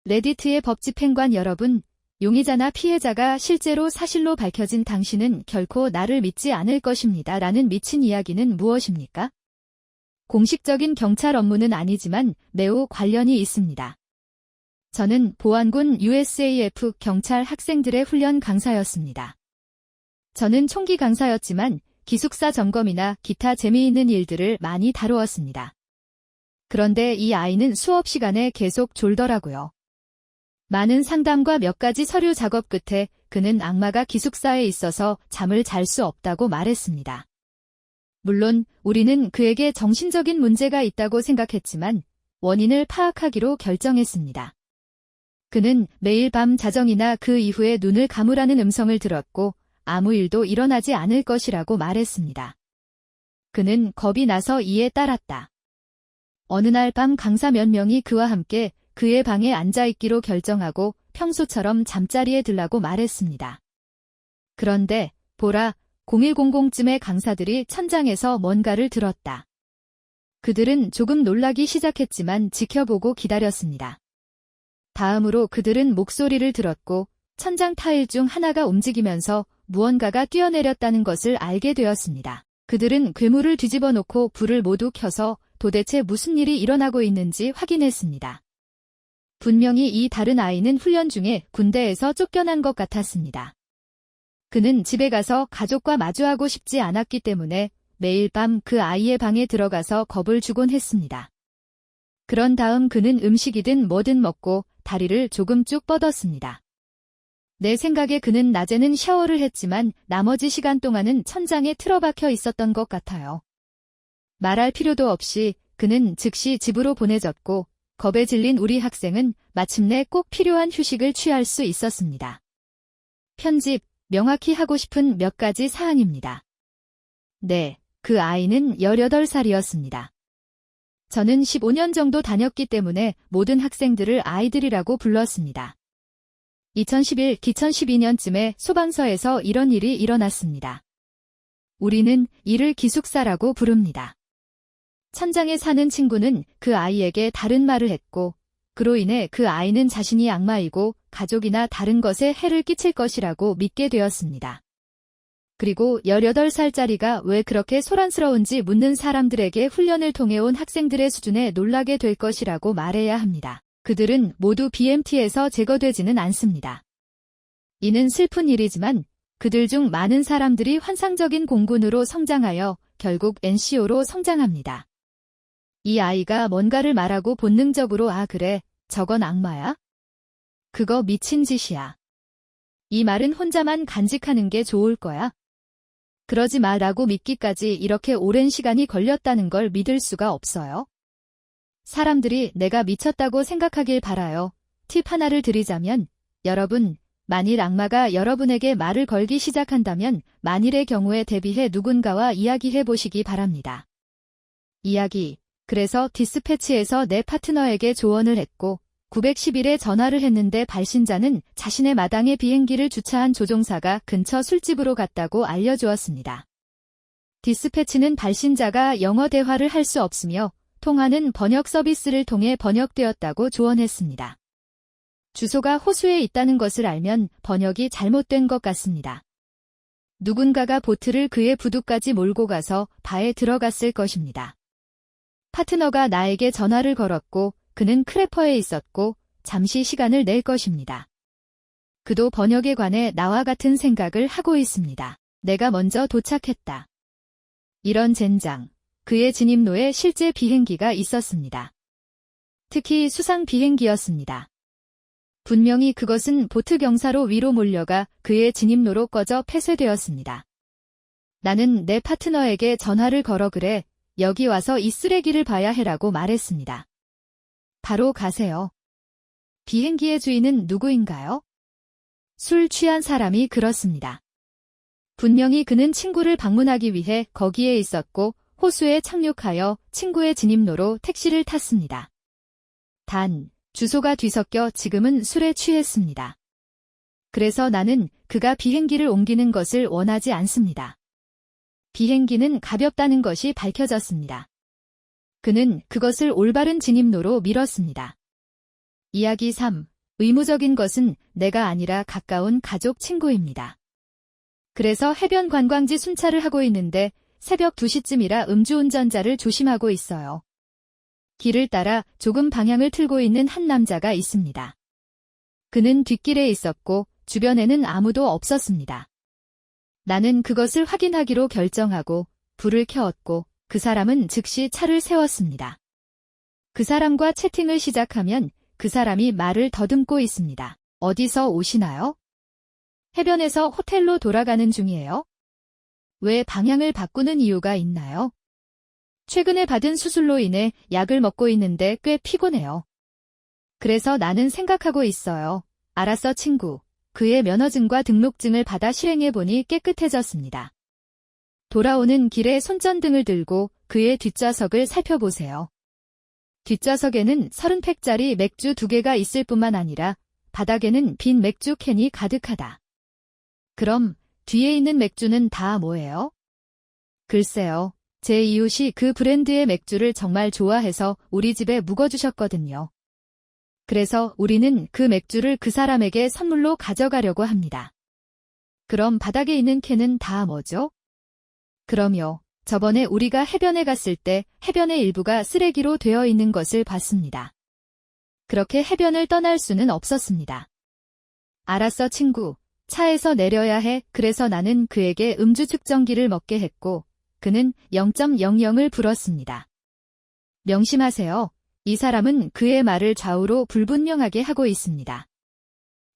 레디트의 법집행관 여러분, 용의자나 피해자가 실제로 사실로 밝혀진 당신은 결코 나를 믿지 않을 것입니다. 라는 미친 이야기는 무엇입니까? 공식적인 경찰 업무는 아니지만 매우 관련이 있습니다. 저는 보안군 USAF 경찰 학생들의 훈련 강사였습니다. 저는 총기 강사였지만 기숙사 점검이나 기타 재미있는 일들을 많이 다루었습니다. 그런데 이 아이는 수업 시간에 계속 졸더라고요. 많은 상담과 몇 가지 서류 작업 끝에 그는 악마가 기숙사에 있어서 잠을 잘 수 없다고 말했습니다. 물론 우리는 그에게 정신적인 문제가 있다고 생각했지만 원인을 파악하기로 결정했습니다. 그는 매일 밤 자정이나 그 이후에 눈을 감으라는 음성을 들었고 아무 일도 일어나지 않을 것이라고 말했습니다. 그는 겁이 나서 이에 따랐다. 어느 날 밤 강사 몇 명이 그와 함께 그의 방에 앉아있기로 결정하고 평소처럼 잠자리에 들라고 말했습니다. 그런데 보라, 0100쯤에 강사들이 천장에서 뭔가를 들었다. 그들은 조금 놀라기 시작했지만 지켜보고 기다렸습니다. 다음으로 그들은 목소리를 들었고 천장 타일 중 하나가 움직이면서 무언가가 뛰어내렸다는 것을 알게 되었습니다. 그들은 괴물을 뒤집어 놓고 불을 모두 켜서 도대체 무슨 일이 일어나고 있는지 확인했습니다. 분명히 이 다른 아이는 훈련 중에 군대에서 쫓겨난 것 같았습니다. 그는 집에 가서 가족과 마주하고 싶지 않았기 때문에 매일 밤 그 아이의 방에 들어가서 겁을 주곤 했습니다. 그런 다음 그는 음식이든 뭐든 먹고 다리를 조금 쭉 뻗었습니다. 내 생각에 그는 낮에는 샤워를 했지만 나머지 시간 동안은 천장에 틀어박혀 있었던 것 같아요. 말할 필요도 없이 그는 즉시 집으로 보내졌고 겁에 질린 우리 학생은 마침내 꼭 필요한 휴식을 취할 수 있었습니다. 편집, 명확히 하고 싶은 몇 가지 사항입니다. 네, 그 아이는 18살이었습니다. 저는 15년 정도 다녔기 때문에 모든 학생들을 아이들이라고 불렀습니다. 2012년쯤에 소방서에서 이런 일이 일어났습니다. 우리는 이를 기숙사라고 부릅니다. 천장에 사는 친구는 그 아이에게 다른 말을 했고 그로 인해 그 아이는 자신이 악마이고 가족이나 다른 것에 해를 끼칠 것이라고 믿게 되었습니다. 그리고 18살짜리가 왜 그렇게 소란스러운지 묻는 사람들에게 훈련을 통해 온 학생들의 수준에 놀라게 될 것이라고 말해야 합니다. 그들은 모두 BMT에서 제거되지는 않습니다. 이는 슬픈 일이지만 그들 중 많은 사람들이 환상적인 공군으로 성장하여 결국 NCO로 성장합니다. 이 아이가 뭔가를 말하고 본능적으로 아 그래, 저건 악마야? 그거 미친 짓이야. 이 말은 혼자만 간직하는 게 좋을 거야. 그러지 마라고 믿기까지 이렇게 오랜 시간이 걸렸다는 걸 믿을 수가 없어요. 사람들이 내가 미쳤다고 생각하길 바라요. 팁 하나를 드리자면 여러분, 만일 악마가 여러분에게 말을 걸기 시작한다면 만일의 경우에 대비해 누군가와 이야기해 보시기 바랍니다. 이야기. 그래서 디스패치에서 내 파트너에게 조언을 했고 911에 전화를 했는데 발신자는 자신의 마당에 비행기를 주차한 조종사가 근처 술집으로 갔다고 알려주었습니다. 디스패치는 발신자가 영어 대화를 할 수 없으며 통화는 번역 서비스를 통해 번역되었다고 조언했습니다. 주소가 호수에 있다는 것을 알면 번역이 잘못된 것 같습니다. 누군가가 보트를 그의 부두까지 몰고 가서 바에 들어갔을 것입니다. 파트너가 나에게 전화를 걸었고 그는 크래퍼에 있었고 잠시 시간을 낼 것입니다. 그도 번역에 관해 나와 같은 생각을 하고 있습니다. 내가 먼저 도착했다. 이런 젠장. 그의 진입로에 실제 비행기가 있었습니다. 특히 수상 비행기였습니다. 분명히 그것은 보트 경사로 위로 몰려가 그의 진입로로 꺼져 폐쇄되었습니다. 나는 내 파트너에게 전화를 걸어 그래, 여기 와서 이 쓰레기를 봐야 해라고 말했습니다. 바로 가세요. 비행기의 주인은 누구인가요? 술 취한 사람이 그렇습니다. 분명히 그는 친구를 방문하기 위해 거기에 있었고 호수에 착륙하여 친구의 진입로로 택시를 탔습니다. 단, 주소가 뒤섞여 지금은 술에 취했습니다. 그래서 나는 그가 비행기를 옮기는 것을 원하지 않습니다. 비행기는 가볍다는 것이 밝혀졌습니다. 그는 그것을 올바른 진입로로 밀었습니다. 이야기 3. 의무적인 것은 내가 아니라 가까운 가족 친구입니다. 그래서 해변 관광지 순찰을 하고 있는데 새벽 2시쯤이라 음주운전자를 조심하고 있어요. 길을 따라 조금 방향을 틀고 있는 한 남자가 있습니다. 그는 뒷길에 있었고 주변에는 아무도 없었습니다. 나는 그것을 확인하기로 결정하고 불을 켜었고 그 사람은 즉시 차를 세웠습니다. 그 사람과 채팅을 시작하면 그 사람이 말을 더듬고 있습니다. 어디서 오시나요? 해변에서 호텔로 돌아가는 중이에요. 왜 방향을 바꾸는 이유가 있나요? 최근에 받은 수술로 인해 약을 먹고 있는데 꽤 피곤해요. 그래서 나는 생각하고 있어요. 알았어, 친구. 그의 면허증과 등록증을 받아 실행해보니 깨끗해졌습니다. 돌아오는 길에 손전등을 들고 그의 뒷좌석을 살펴보세요. 뒷좌석에는 30팩짜리 맥주 2개가 있을 뿐만 아니라 바닥에는 빈 맥주 캔이 가득하다. 그럼 뒤에 있는 맥주는 다 뭐예요? 글쎄요. 제 이웃이 그 브랜드의 맥주를 정말 좋아해서 우리 집에 묵어주셨거든요. 그래서 우리는 그 맥주를 그 사람에게 선물로 가져가려고 합니다. 그럼 바닥에 있는 캔은 다 뭐죠? 그럼요. 저번에 우리가 해변에 갔을 때 해변의 일부가 쓰레기로 되어 있는 것을 봤습니다. 그렇게 해변을 떠날 수는 없었습니다. 알았어, 친구. 차에서 내려야 해. 그래서 나는 그에게 음주 측정기를 먹게 했고 그는 0.00을 불었습니다. 명심하세요. 이 사람은 그의 말을 좌우로 불분명하게 하고 있습니다.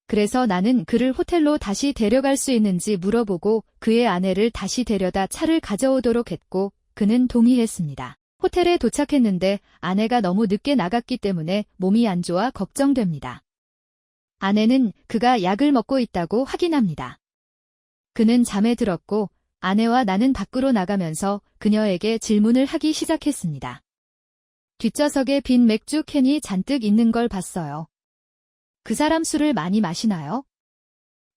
그래서 나는 그를 호텔로 다시 데려갈 수 있는지 물어보고 그의 아내를 다시 데려다 차를 가져오도록 했고 그는 동의했습니다. 호텔에 도착했는데 아내가 너무 늦게 나갔기 때문에 몸이 안 좋아 걱정됩니다. 아내는 그가 약을 먹고 있다고 확인합니다. 그는 잠에 들었고 아내와 나는 밖으로 나가면서 그녀에게 질문을 하기 시작했습니다. 뒷좌석에 빈 맥주 캔이 잔뜩 있는 걸 봤어요. 그 사람 술을 많이 마시나요?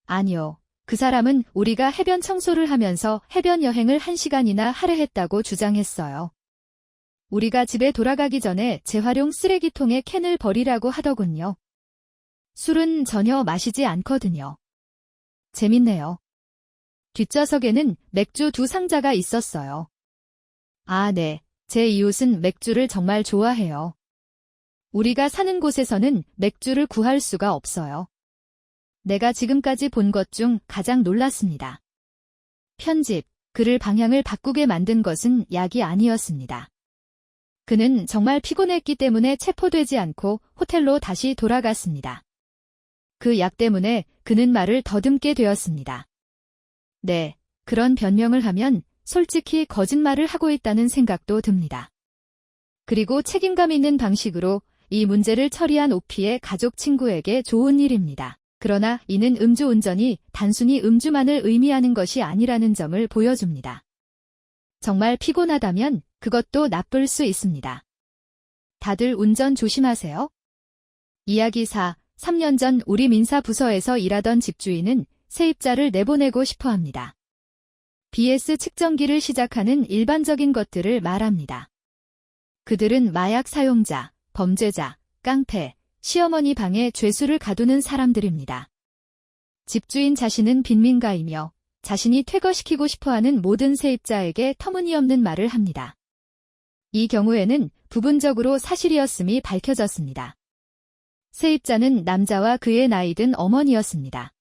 아니요. 그 사람은 우리가 해변 청소를 하면서 해변 여행을 1시간이나 할애했다고 주장했어요. 우리가 집에 돌아가기 전에 재활용 쓰레기통에 캔을 버리라고 하더군요. 술은 전혀 마시지 않거든요. 재밌네요. 뒷좌석에는 맥주 2상자가 있었어요. 아, 네. 제 이웃은 맥주를 정말 좋아해요. 우리가 사는 곳에서는 맥주를 구할 수가 없어요. 내가 지금까지 본 것 중 가장 놀랐습니다. 편집, 그를 방향을 바꾸게 만든 것은 약이 아니었습니다. 그는 정말 피곤했기 때문에 체포되지 않고 호텔로 다시 돌아갔습니다. 그 약 때문에 그는 말을 더듬게 되었습니다. 네, 그런 변명을 하면 솔직히 거짓말을 하고 있다는 생각도 듭니다. 그리고 책임감 있는 방식으로 이 문제를 처리한 오피의 가족 친구에게 좋은 일입니다. 그러나 이는 음주운전이 단순히 음주만을 의미하는 것이 아니라는 점을 보여줍니다. 정말 피곤하다면 그것도 나쁠 수 있습니다. 다들 운전 조심하세요. 이야기 4. 3년 전 우리 민사부서에서 일하던 집주인은 세입자를 내보내고 싶어 합니다. BS 측정기를 시작하는 일반적인 것들을 말합니다. 그들은 마약 사용자, 범죄자, 깡패, 시어머니 방에 죄수를 가두는 사람들입니다. 집주인 자신은 빈민가이며 자신이 퇴거시키고 싶어하는 모든 세입자에게 터무니없는 말을 합니다. 이 경우에는 부분적으로 사실이었음이 밝혀졌습니다. 세입자는 남자와 그의 나이든 어머니였습니다.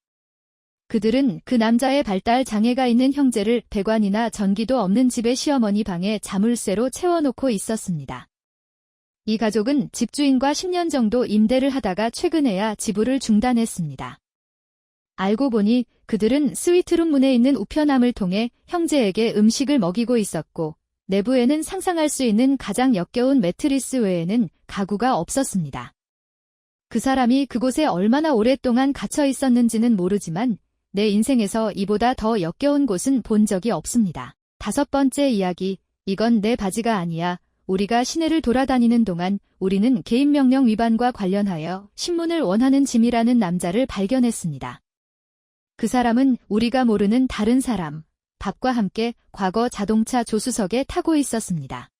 그들은 그 남자의 발달 장애가 있는 형제를 배관이나 전기도 없는 집의 시어머니 방에 자물쇠로 채워놓고 있었습니다. 이 가족은 집주인과 10년 정도 임대를 하다가 최근에야 지불을 중단했습니다. 알고 보니 그들은 스위트룸 문에 있는 우편함을 통해 형제에게 음식을 먹이고 있었고 내부에는 상상할 수 있는 가장 역겨운 매트리스 외에는 가구가 없었습니다. 그 사람이 그곳에 얼마나 오랫동안 갇혀 있었는지는 모르지만 내 인생에서 이보다 더 역겨운 곳은 본 적이 없습니다. 5번째 이야기, 이건 내 바지가 아니야. 우리가 시내를 돌아다니는 동안 우리는 개인명령 위반과 관련하여 신문을 원하는 짐이라는 남자를 발견했습니다. 그 사람은 우리가 모르는 다른 사람, 밥과 함께 과거 자동차 조수석에 타고 있었습니다.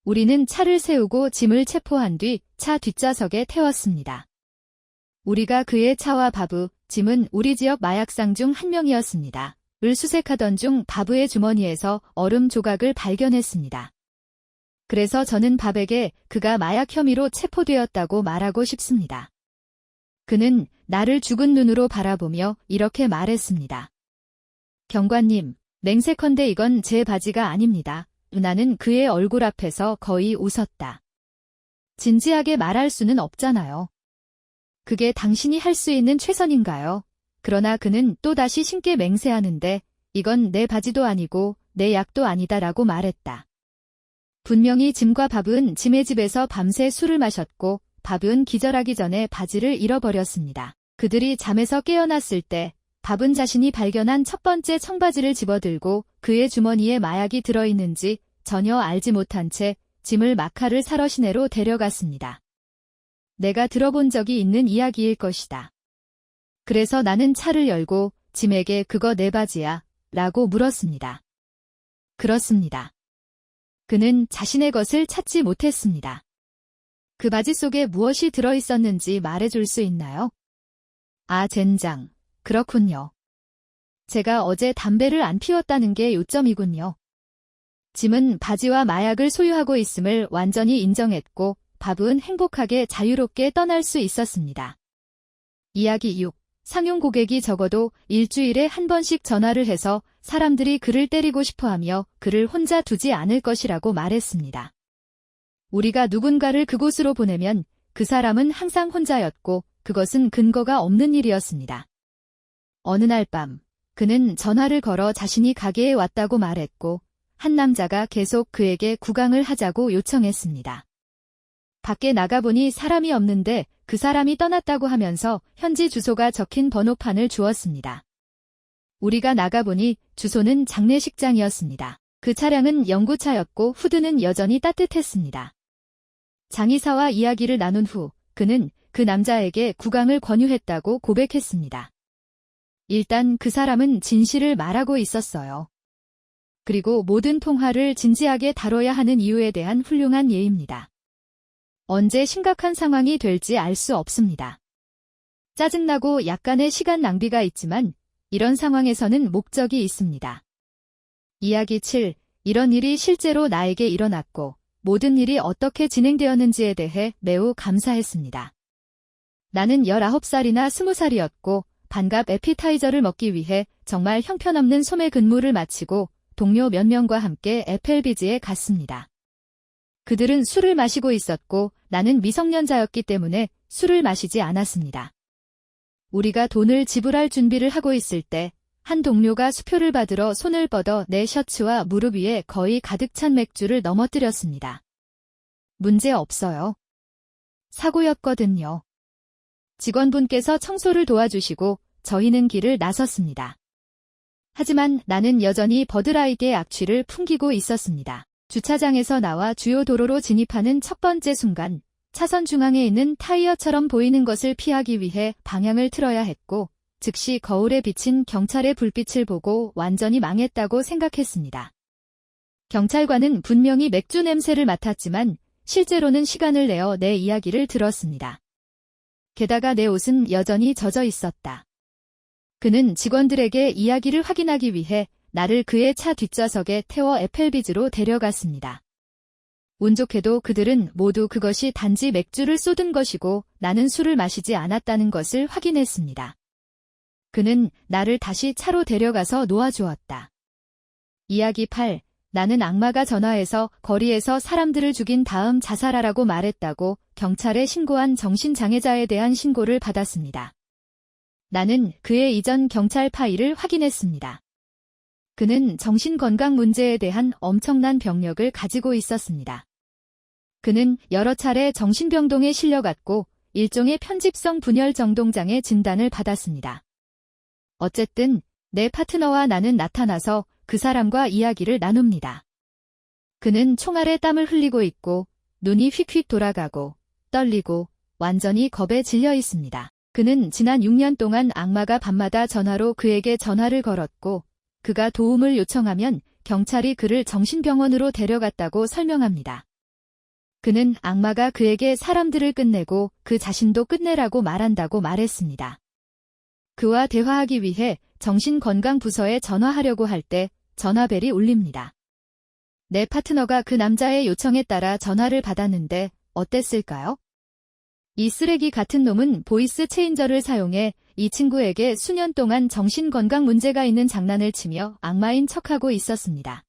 우리는 차를 세우고 짐을 체포한 뒤 차 뒷좌석에 태웠습니다. 우리가 그의 차와 바브, 짐은 우리 지역 마약상 중 한 명이었습니다. 을 수색하던 중 바브의 주머니에서 얼음 조각을 발견했습니다. 그래서 저는 밥에게 그가 마약 혐의로 체포되었다고 말하고 싶습니다. 그는 나를 죽은 눈으로 바라보며 이렇게 말했습니다. 경관님, 맹세컨대 이건 제 바지가 아닙니다. 나는 그의 얼굴 앞에서 거의 웃었다. 진지하게 말할 수는 없잖아요. 그게 당신이 할 수 있는 최선인가요? 그러나 그는 또다시 신께 맹세하는데 이건 내 바지도 아니고 내 약도 아니다라고 말했다. 분명히 짐과 밥은 짐의 집에서 밤새 술을 마셨고 밥은 기절하기 전에 바지를 잃어버렸습니다. 그들이 잠에서 깨어났을 때 밥은 자신이 발견한 첫 번째 청바지를 집어들고 그의 주머니에 마약이 들어있는지 전혀 알지 못한 채 짐을 마카를 사러 시내로 데려갔습니다. 내가 들어본 적이 있는 이야기일 것이다. 그래서 나는 차를 열고 짐에게 그거 내 바지야? 라고 물었습니다. 그렇습니다. 그는 자신의 것을 찾지 못했습니다. 그 바지 속에 무엇이 들어있었는지 말해줄 수 있나요? 아, 젠장. 그렇군요. 제가 어제 담배를 안 피웠다는 게 요점이군요. 짐은 바지와 마약을 소유하고 있음을 완전히 인정했고 밥은 행복하게 자유롭게 떠날 수 있었습니다. 이야기 6. 상용 고객이 적어도 일주일에 한 번씩 전화를 해서 사람들이 그를 때리고 싶어하며 그를 혼자 두지 않을 것이라고 말했습니다. 우리가 누군가를 그곳으로 보내면 그 사람은 항상 혼자였고 그것은 근거가 없는 일이었습니다. 어느 날 밤, 그는 전화를 걸어 자신이 가게에 왔다고 말했고 한 남자가 계속 그에게 구강을 하자고 요청했습니다. 밖에 나가보니 사람이 없는데 그 사람이 떠났다고 하면서 현지 주소가 적힌 번호판을 주었습니다. 우리가 나가보니 주소는 장례식장이었습니다. 그 차량은 연구차였고 후드는 여전히 따뜻했습니다. 장의사와 이야기를 나눈 후 그는 그 남자에게 구강을 권유했다고 고백했습니다. 일단 그 사람은 진실을 말하고 있었어요. 그리고 모든 통화를 진지하게 다뤄야 하는 이유에 대한 훌륭한 예입니다. 언제 심각한 상황이 될지 알 수 없습니다. 짜증나고 약간의 시간 낭비가 있지만 이런 상황에서는 목적이 있습니다. 이야기 7. 이런 일이 실제로 나에게 일어났고 모든 일이 어떻게 진행되었는지에 대해 매우 감사했습니다. 나는 19살이나 20살이었고 반갑 에피타이저를 먹기 위해 정말 형편없는 소매 근무를 마치고 동료 몇 명과 함께 애펠비지에 갔습니다. 그들은 술을 마시고 있었고 나는 미성년자였기 때문에 술을 마시지 않았습니다. 우리가 돈을 지불할 준비를 하고 있을 때 한 동료가 수표를 받으러 손을 뻗어 내 셔츠와 무릎 위에 거의 가득 찬 맥주를 넘어뜨렸습니다. 문제 없어요. 사고였거든요. 직원분께서 청소를 도와주시고 저희는 길을 나섰습니다. 하지만 나는 여전히 버드라이트의 악취를 풍기고 있었습니다. 주차장에서 나와 주요 도로로 진입하는 첫 번째 순간 차선 중앙에 있는 타이어처럼 보이는 것을 피하기 위해 방향을 틀어야 했고 즉시 거울에 비친 경찰의 불빛을 보고 완전히 망했다고 생각했습니다. 경찰관은 분명히 맥주 냄새를 맡았지만 실제로는 시간을 내어 내 이야기를 들었습니다. 게다가 내 옷은 여전히 젖어 있었다. 그는 직원들에게 이야기를 확인하기 위해 나를 그의 차 뒷좌석에 태워 애펠비즈로 데려갔습니다. 운 좋게도 그들은 모두 그것이 단지 맥주를 쏟은 것이고 나는 술을 마시지 않았다는 것을 확인했습니다. 그는 나를 다시 차로 데려가서 놓아주었다. 이야기 8. 나는 악마가 전화해서 거리에서 사람들을 죽인 다음 자살하라고 말했다고 경찰에 신고한 정신장애자에 대한 신고를 받았습니다. 나는 그의 이전 경찰 파일을 확인했습니다. 그는 정신건강 문제에 대한 엄청난 병력을 가지고 있었습니다. 그는 여러 차례 정신병동에 실려갔고 일종의 편집성 분열 정동장애 진단을 받았습니다. 어쨌든 내 파트너와 나는 나타나서 그 사람과 이야기를 나눕니다. 그는 총알에 땀을 흘리고 있고 눈이 휙휙 돌아가고 떨리고 완전히 겁에 질려 있습니다. 그는 지난 6년 동안 악마가 밤마다 전화로 그에게 전화를 걸었고 그가 도움을 요청하면 경찰이 그를 정신병원으로 데려갔다고 설명합니다. 그는 악마가 그에게 사람들을 끝내고 그 자신도 끝내라고 말한다고 말했습니다. 그와 대화하기 위해 정신건강부서에 전화하려고 할 때 전화벨이 울립니다. 내 파트너가 그 남자의 요청에 따라 전화를 받았는데 어땠을까요? 이 쓰레기 같은 놈은 보이스 체인저를 사용해 이 친구에게 수년 동안 정신건강 문제가 있는 장난을 치며 악마인 척하고 있었습니다.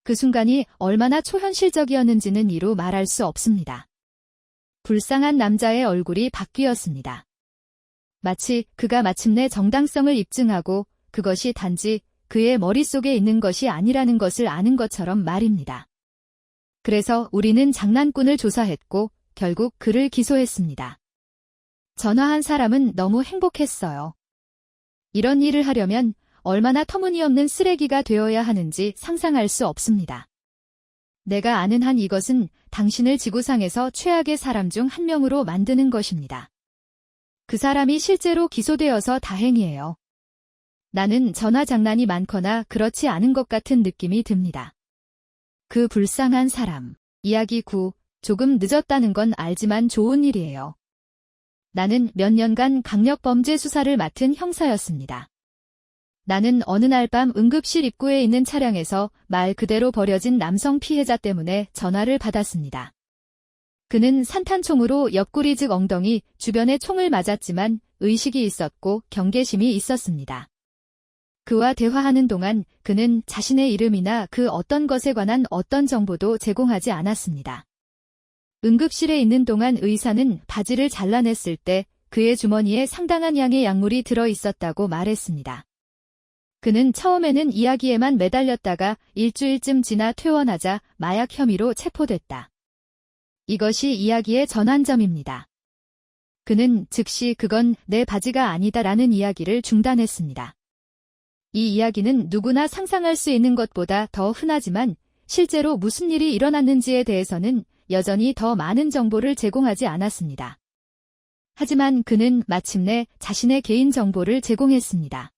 그 순간이 얼마나 초현실적이었는지는 이루 말할 수 없습니다. 불쌍한 남자의 얼굴이 바뀌었습니다. 마치 그가 마침내 정당성을 입증하고 그것이 단지 그의 머릿속에 있는 것이 아니라는 것을 아는 것처럼 말입니다. 그래서 우리는 장난꾼을 조사했고 결국 그를 기소했습니다. 전화한 사람은 너무 행복했어요. 이런 일을 하려면 얼마나 터무니없는 쓰레기가 되어야 하는지 상상할 수 없습니다. 내가 아는 한 이것은 당신을 지구상에서 최악의 사람 중 한 명으로 만드는 것입니다. 그 사람이 실제로 기소되어서 다행이에요. 나는 전화 장난이 많거나 그렇지 않은 것 같은 느낌이 듭니다. 그 불쌍한 사람. 이야기 9. 조금 늦었다는 건 알지만 좋은 일이에요. 나는 몇 년간 강력범죄 수사를 맡은 형사였습니다. 나는 어느 날 밤 응급실 입구에 있는 차량에서 말 그대로 버려진 남성 피해자 때문에 전화를 받았습니다. 그는 산탄총으로 옆구리 즉 엉덩이 주변에 총을 맞았지만 의식이 있었고 경계심이 있었습니다. 그와 대화하는 동안 그는 자신의 이름이나 그 어떤 것에 관한 어떤 정보도 제공하지 않았습니다. 응급실에 있는 동안 의사는 바지를 잘라냈을 때 그의 주머니에 상당한 양의 약물이 들어 있었다고 말했습니다. 그는 처음에는 이야기에만 매달렸다가 일주일쯤 지나 퇴원하자 마약 혐의로 체포됐다. 이것이 이야기의 전환점입니다. 그는 즉시 그건 내 바지가 아니다라는 이야기를 중단했습니다. 이 이야기는 누구나 상상할 수 있는 것보다 더 흔하지만 실제로 무슨 일이 일어났는지에 대해서는 여전히 더 많은 정보를 제공하지 않았습니다. 하지만 그는 마침내 자신의 개인 정보를 제공했습니다.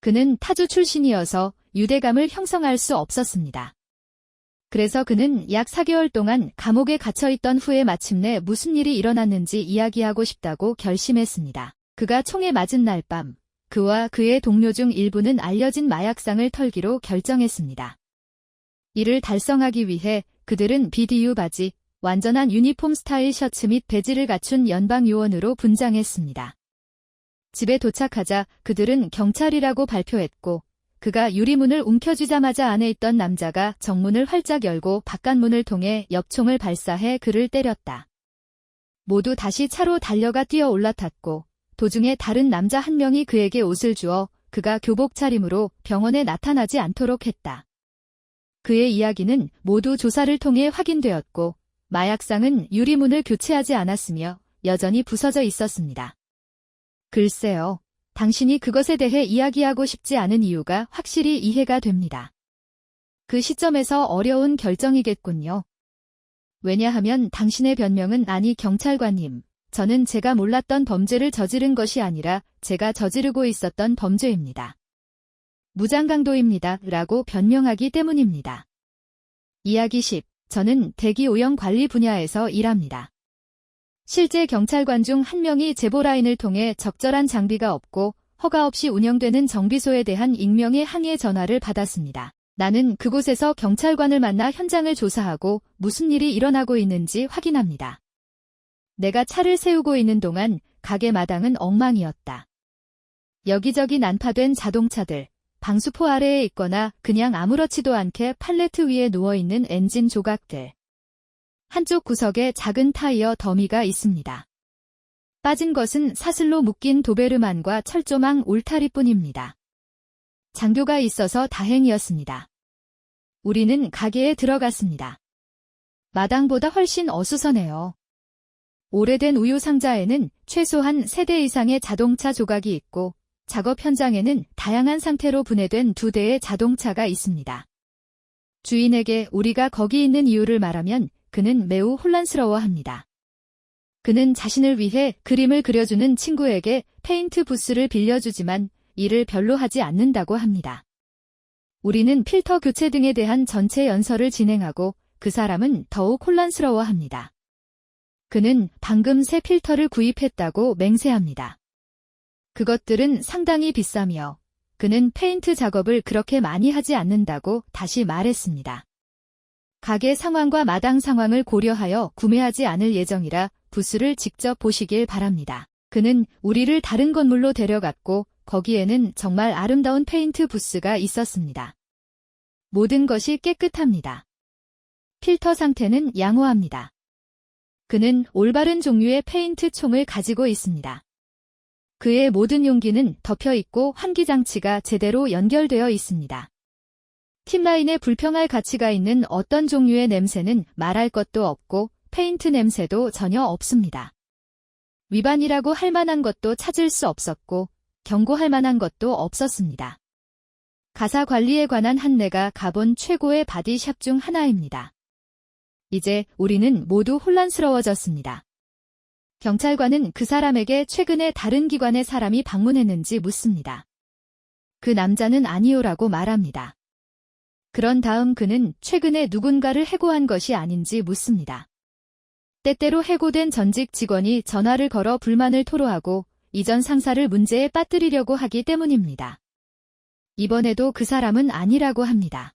그는 타주 출신이어서 유대감을 형성할 수 없었습니다. 그래서 그는 약 4개월 동안 감옥에 갇혀있던 후에 마침내 무슨 일이 일어났는지 이야기하고 싶다고 결심했습니다. 그가 총에 맞은 날 밤, 그와 그의 동료 중 일부는 알려진 마약상을 털기로 결정했습니다. 이를 달성하기 위해 그들은 BDU 바지, 완전한 유니폼 스타일 셔츠 및 배지를 갖춘 연방요원으로 분장했습니다. 집에 도착하자 그들은 경찰이라고 발표했고 그가 유리문을 움켜쥐자마자 안에 있던 남자가 정문을 활짝 열고 바깥문을 통해 엽총을 발사해 그를 때렸다. 모두 다시 차로 달려가 뛰어 올라탔고 도중에 다른 남자 한 명이 그에게 옷을 주어 그가 교복 차림으로 병원에 나타나지 않도록 했다. 그의 이야기는 모두 조사를 통해 확인되었고 마약상은 유리문을 교체하지 않았으며 여전히 부서져 있었습니다. 글쎄요, 당신이 그것에 대해 이야기하고 싶지 않은 이유가 확실히 이해가 됩니다. 그 시점에서 어려운 결정이겠군요. 왜냐하면 당신의 변명은 아니 경찰관님, 저는 제가 몰랐던 범죄를 저지른 것이 아니라 제가 저지르고 있었던 범죄입니다. 무장강도입니다. 라고 변명하기 때문입니다. 이야기 10. 저는 대기 오염 관리 분야에서 일합니다. 실제 경찰관 중 한 명이 제보라인을 통해 적절한 장비가 없고 허가 없이 운영되는 정비소에 대한 익명의 항의 전화를 받았습니다. 나는 그곳에서 경찰관을 만나 현장을 조사하고 무슨 일이 일어나고 있는지 확인합니다. 내가 차를 세우고 있는 동안 가게 마당은 엉망이었다. 여기저기 난파된 자동차들, 방수포 아래에 있거나 그냥 아무렇지도 않게 팔레트 위에 누워있는 엔진 조각들. 한쪽 구석에 작은 타이어 더미가 있습니다. 빠진 것은 사슬로 묶인 도베르만과 철조망 울타리뿐입니다. 장교가 있어서 다행이었습니다. 우리는 가게에 들어갔습니다. 마당보다 훨씬 어수선해요. 오래된 우유 상자에는 최소한 3대 이상의 자동차 조각이 있고 작업 현장에는 다양한 상태로 분해된 2대의 자동차가 있습니다. 주인에게 우리가 거기 있는 이유를 말하면 그는 매우 혼란스러워합니다. 그는 자신을 위해 그림을 그려주는 친구에게 페인트 부스를 빌려주지만 일을 별로 하지 않는다고 합니다. 우리는 필터 교체 등에 대한 전체 연설을 진행하고 그 사람은 더욱 혼란스러워합니다. 그는 방금 새 필터를 구입했다고 맹세합니다. 그것들은 상당히 비싸며 그는 페인트 작업을 그렇게 많이 하지 않는다고 다시 말했습니다. 가게 상황과 마당 상황을 고려하여 구매하지 않을 예정이라 부스를 직접 보시길 바랍니다. 그는 우리를 다른 건물로 데려갔고 거기에는 정말 아름다운 페인트 부스가 있었습니다. 모든 것이 깨끗합니다. 필터 상태는 양호합니다. 그는 올바른 종류의 페인트 총을 가지고 있습니다. 그의 모든 용기는 덮여 있고 환기장치가 제대로 연결되어 있습니다. 팁라인에 불평할 가치가 있는 어떤 종류의 냄새는 말할 것도 없고 페인트 냄새도 전혀 없습니다. 위반이라고 할 만한 것도 찾을 수 없었고 경고할 만한 것도 없었습니다. 가사 관리에 관한 한내가 가본 최고의 바디샵 중 하나입니다. 이제 우리는 모두 혼란스러워졌습니다. 경찰관은 그 사람에게 최근에 다른 기관의 사람이 방문했는지 묻습니다. 그 남자는 아니오라고 말합니다. 그런 다음 그는 최근에 누군가를 해고한 것이 아닌지 묻습니다. 때때로 해고된 전직 직원이 전화를 걸어 불만을 토로하고 이전 상사를 문제에 빠뜨리려고 하기 때문입니다. 이번에도 그 사람은 아니라고 합니다.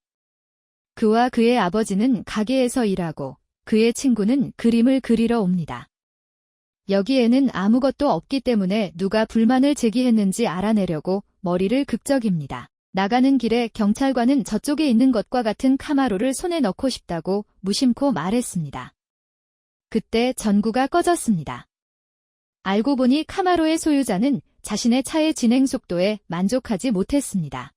그와 그의 아버지는 가게에서 일하고 그의 친구는 그림을 그리러 옵니다. 여기에는 아무것도 없기 때문에 누가 불만을 제기했는지 알아내려고 머리를 극적입니다. 나가는 길에 경찰관은 저쪽에 있는 것과 같은 카마로를 손에 넣고 싶다고 무심코 말했습니다. 그때 전구가 꺼졌습니다. 알고 보니 카마로의 소유자는 자신의 차의 진행 속도에 만족하지 못했습니다.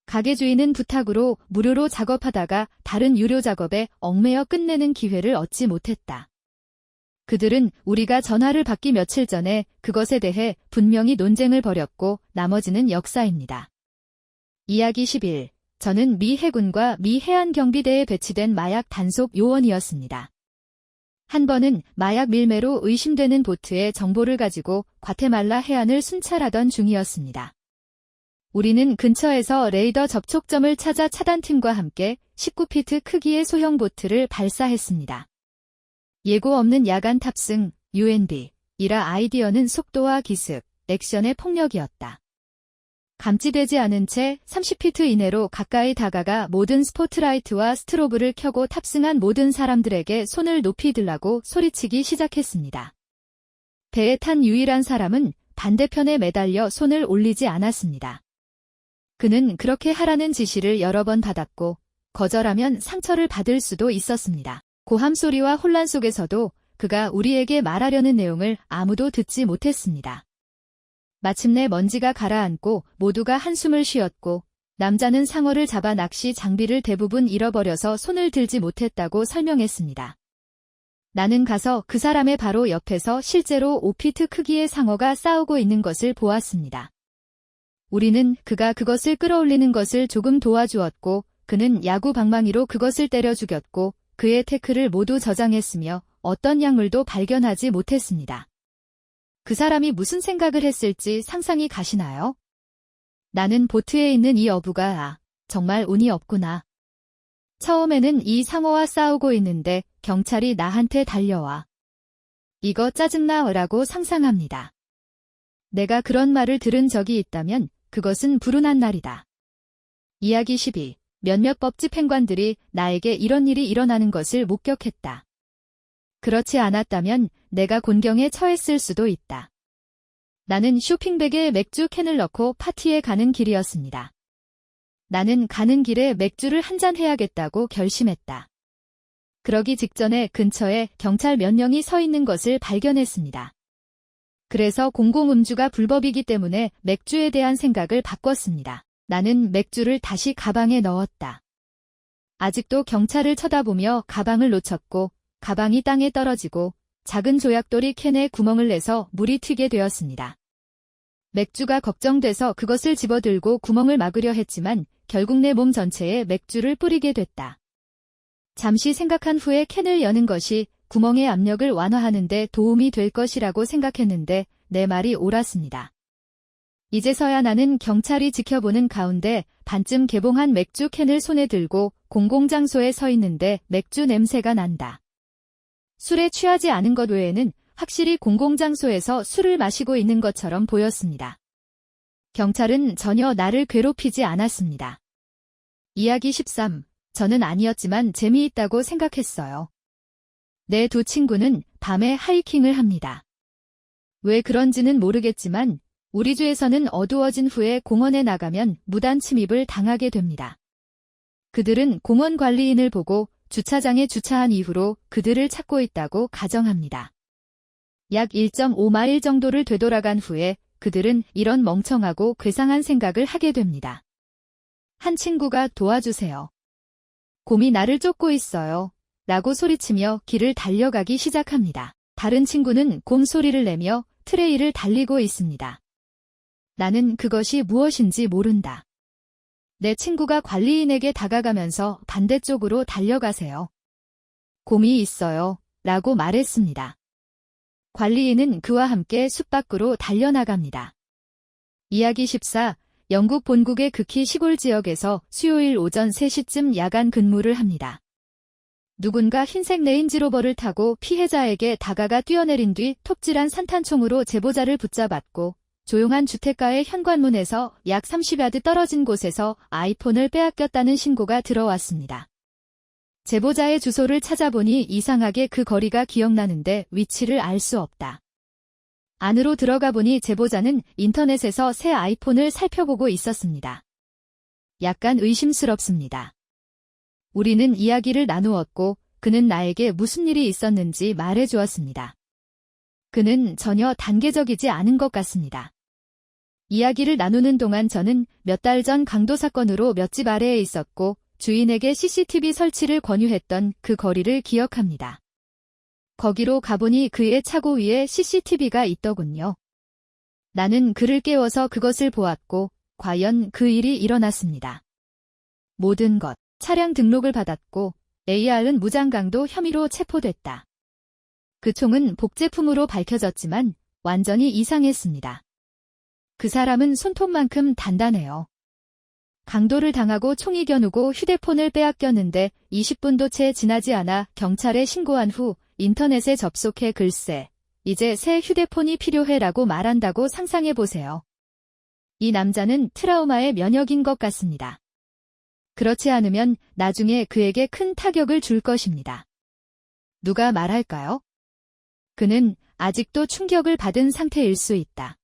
가게 주인은 부탁으로 무료로 작업하다가 다른 유료 작업에 얽매여 끝내는 기회를 얻지 못했다. 그들은 우리가 전화를 받기 며칠 전에 그것에 대해 분명히 논쟁을 벌였고 나머지는 역사입니다. 이야기 11. 저는 미 해군과 미 해안경비대에 배치된 마약 단속 요원이었습니다. 한 번은 마약 밀매로 의심되는 보트의 정보를 가지고 과테말라 해안을 순찰하던 중이었습니다. 우리는 근처에서 레이더 접촉점을 찾아 차단팀과 함께 19피트 크기의 소형 보트를 발사했습니다. 예고 없는 야간 탑승, UNB-이라 아이디어는 속도와 기습, 액션의 폭력이었다. 감지되지 않은 채 30피트 이내로 가까이 다가가 모든 스포트라이트와 스트로브를 켜고 탑승한 모든 사람들에게 손을 높이 들라고 소리치기 시작했습니다. 배에 탄 유일한 사람은 반대편에 매달려 손을 올리지 않았습니다. 그는 그렇게 하라는 지시를 여러 번 받았고 거절하면 상처를 받을 수도 있었습니다. 고함 소리와 혼란 속에서도 그가 우리에게 말하려는 내용을 아무도 듣지 못했습니다. 마침내 먼지가 가라앉고 모두가 한숨을 쉬었고 남자는 상어를 잡아 낚시 장비를 대부분 잃어버려서 손을 들지 못했다고 설명했습니다. 나는 가서 그 사람의 바로 옆에서 실제로 5피트 크기의 상어가 싸우고 있는 것을 보았습니다. 우리는 그가 그것을 끌어올리는 것을 조금 도와주었고 그는 야구 방망이로 그것을 때려 죽였고 그의 태클을 모두 저장했으며 어떤 약물도 발견하지 못했습니다. 그 사람이 무슨 생각을 했을지 상상이 가시나요? 나는 보트에 있는 이 어부가 정말 운이 없구나. 처음에는 이 상어와 싸우고 있는데 경찰이 나한테 달려와. 이거 짜증나 라고 상상합니다. 내가 그런 말을 들은 적이 있다면 그것은 불운한 날이다. 이야기 12. 몇몇 법집 행관들이 나에게 이런 일이 일어나는 것을 목격했다. 그렇지 않았다면 내가 곤경에 처했을 수도 있다. 나는 쇼핑백에 맥주 캔을 넣고 파티에 가는 길이었습니다. 나는 가는 길에 맥주를 한 잔 해야겠다고 결심했다. 그러기 직전에 근처에 경찰 몇 명이 서 있는 것을 발견했습니다. 그래서 공공음주가 불법이기 때문에 맥주에 대한 생각을 바꿨습니다. 나는 맥주를 다시 가방에 넣었다. 아직도 경찰을 쳐다보며 가방을 놓쳤고 가방이 땅에 떨어지고 작은 조약돌이 캔에 구멍을 내서 물이 튀게 되었습니다. 맥주가 걱정돼서 그것을 집어들고 구멍을 막으려 했지만 결국 내 몸 전체에 맥주를 뿌리게 됐다. 잠시 생각한 후에 캔을 여는 것이 구멍의 압력을 완화하는 데 도움이 될 것이라고 생각했는데 내 말이 옳았습니다. 이제서야 나는 경찰이 지켜보는 가운데 반쯤 개봉한 맥주 캔을 손에 들고 공공장소에 서 있는데 맥주 냄새가 난다. 술에 취하지 않은 것 외에는 확실히 공공장소에서 술을 마시고 있는 것처럼 보였습니다. 경찰은 전혀 나를 괴롭히지 않았습니다. 이야기 13. 저는 아니었지만 재미있다고 생각했어요. 내 두 친구는 밤에 하이킹을 합니다. 왜 그런지는 모르겠지만 우리 주에서는 어두워진 후에 공원에 나가면 무단 침입을 당하게 됩니다. 그들은 공원 관리인을 보고 주차장에 주차한 이후로 그들을 찾고 있다고 가정합니다. 약 1.5마일 정도를 되돌아간 후에 그들은 이런 멍청하고 괴상한 생각을 하게 됩니다. 한 친구가 도와주세요. 곰이 나를 쫓고 있어요. 라고 소리치며 길을 달려가기 시작합니다. 다른 친구는 곰 소리를 내며 트레일을 달리고 있습니다. 나는 그것이 무엇인지 모른다. 내 친구가 관리인에게 다가가면서 반대쪽으로 달려가세요. 곰이 있어요. 라고 말했습니다. 관리인은 그와 함께 숲 밖으로 달려나갑니다. 이야기 14. 영국 본국의 극히 시골 지역에서 수요일 오전 3시쯤 야간 근무를 합니다. 누군가 흰색 레인지로버를 타고 피해자에게 다가가 뛰어내린 뒤 톱질한 산탄총으로 제보자를 붙잡았고 조용한 주택가의 현관문에서 약 30야드 떨어진 곳에서 아이폰을 빼앗겼다는 신고가 들어왔습니다. 제보자의 주소를 찾아보니 이상하게 그 거리가 기억나는데 위치를 알 수 없다. 안으로 들어가 보니 제보자는 인터넷에서 새 아이폰을 살펴보고 있었습니다. 약간 의심스럽습니다. 우리는 이야기를 나누었고 그는 나에게 무슨 일이 있었는지 말해주었습니다. 그는 전혀 단계적이지 않은 것 같습니다. 이야기를 나누는 동안 저는 몇 달 전 강도 사건으로 몇 집 아래에 있었고 주인에게 CCTV 설치를 권유했던 그 거리를 기억합니다. 거기로 가보니 그의 차고 위에 CCTV가 있더군요. 나는 그를 깨워서 그것을 보았고 과연 그 일이 일어났습니다. 모든 것, 차량 등록을 받았고 AR은 무장강도 혐의로 체포됐다. 그 총은 복제품으로 밝혀졌지만 완전히 이상했습니다. 그 사람은 손톱만큼 단단해요. 강도를 당하고 총이 겨누고 휴대폰을 빼앗겼는데 20분도 채 지나지 않아 경찰에 신고한 후 인터넷에 접속해 글쎄, 이제 새 휴대폰이 필요해라고 말한다고 상상해보세요. 이 남자는 트라우마의 면역인 것 같습니다. 그렇지 않으면 나중에 그에게 큰 타격을 줄 것입니다. 누가 말할까요? 그는 아직도 충격을 받은 상태일 수 있다.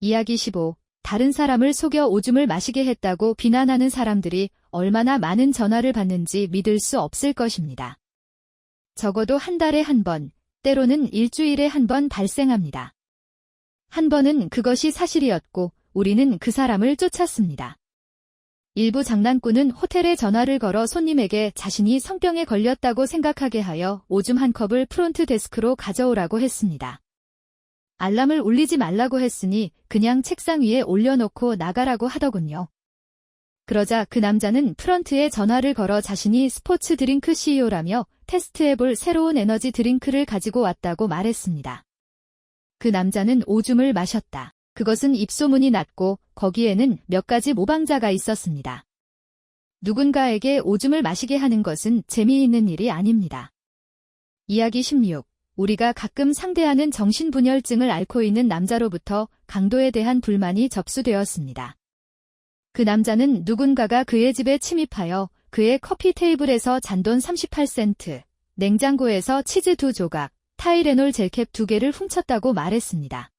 이야기 15. 다른 사람을 속여 오줌을 마시게 했다고 비난하는 사람들이 얼마나 많은 전화를 받는지 믿을 수 없을 것입니다. 적어도 한 달에 한 번, 때로는 일주일에 한 번 발생합니다. 한 번은 그것이 사실이었고 우리는 그 사람을 쫓았습니다. 일부 장난꾼은 호텔에 전화를 걸어 손님에게 자신이 성병에 걸렸다고 생각하게 하여 오줌 한 컵을 프론트 데스크로 가져오라고 했습니다. 알람을 울리지 말라고 했으니 그냥 책상 위에 올려놓고 나가라고 하더군요. 그러자 그 남자는 프런트에 전화를 걸어 자신이 스포츠 드링크 CEO라며 테스트해볼 새로운 에너지 드링크를 가지고 왔다고 말했습니다. 그 남자는 오줌을 마셨다. 그것은 입소문이 났고 거기에는 몇 가지 모방자가 있었습니다. 누군가에게 오줌을 마시게 하는 것은 재미있는 일이 아닙니다. 이야기 16. 우리가 가끔 상대하는 정신분열증을 앓고 있는 남자로부터 강도에 대한 불만이 접수되었습니다. 그 남자는 누군가가 그의 집에 침입하여 그의 커피 테이블에서 잔돈 38센트, 냉장고에서 치즈 2조각, 타이레놀 젤캡 2개를 훔쳤다고 말했습니다.